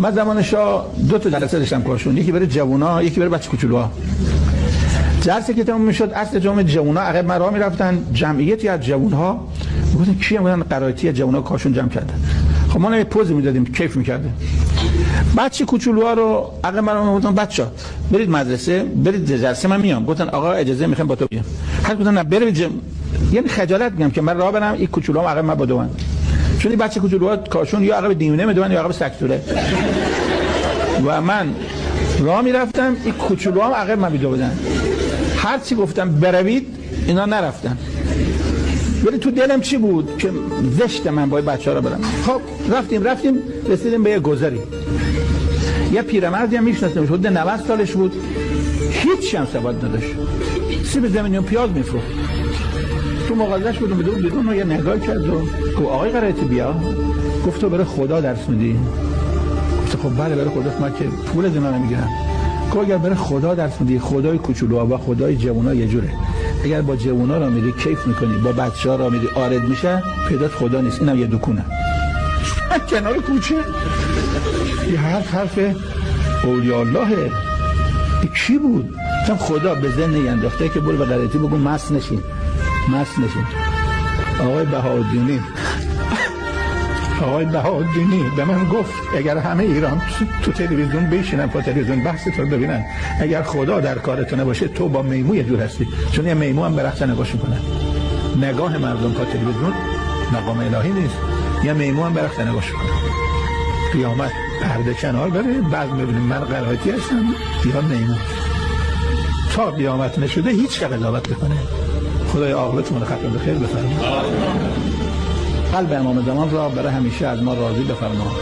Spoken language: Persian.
من زمان شاه 2 تا جلسه داشتم کارشون، یکی برای جوونا یکی برای بچه کوچولوها. جلسه که تموم میشد اصل جمع جوونا عقب من راه میرفتن، جمعیتی از جوونها گفتن کی هم بودن قرائتی جوونا کارشون جمع کردن. خب ما یه پوز میدادیم کیف میکردیم. بچه کوچولوها رو عقب من گفتن بچه‌ها برید مدرسه، برید جلسه من میام. گفتن آقا اجازه میخوام با تو بیام. هر گفتن نه برید یعنی خجالت میگم که من راه برم این کوچولوها عقب من بدون. چون این بچه کوچولوها کارشون یا عقب دیونه میدونن یا عقب سکتوره. و من راه میرفتم این کوچولوها عقب من میدودن. هر چی گفتم بروید اینا نرفتن. ولی تو دلم چی بود که زشت من باید بچه‌ها رو برم. خب رفتیم رسیدیم به یه گذری. یه پیرمردی هم میشناسیم، حدود 90 سالش بود، هیچ هم سواد نداشت، سیب زمینی و پیاز میفروخت. تو مغازه‌اش بودم بیرون و یه نگاه کرد و گفت آقای قرائتی بیا. گفت تو برای خدا درس میدی؟ گفت خب بله برای خدا، من که پول از اینا نمیگیرم. گفت اگر برای خدا درس میدی، خدای کوچولوها و خدای جوونا یه جوره. اگر با جوونا را میری کیف میکنی، با بچه‌ها را میری آرد میشه، پیدات خدا نیست، اینم یه دکونه. کنار کوچه یه حرف اولیاء اللهه. کی بود؟ چون خدا به ذهن انداخته که برو به قرائتی بگو مست نشین. آقای بهاءالدینی به من گفت اگر همه ایران تو تلویزیون بشینن، با تلویزیون بحث تو رو ببینن، اگر خدا در کارت نباشه تو با میمو یه جور هستی. چون یه میمو هم به رخت نگاش میکنه. نگاه مردم با تلویزیون مقام الهی نیست، یه میمو هم به رخت نگاش میکنه. قیامت پرده کنار بره، بعد میبینیم من قرائتی هستم یا میمو. تا قیامت نشده هیچ قضاوت بکنه. خدای عاقبتمون رو ختم به خیر بفرمایید. قلب امام زمان را برای همیشه از ما راضی بفرما.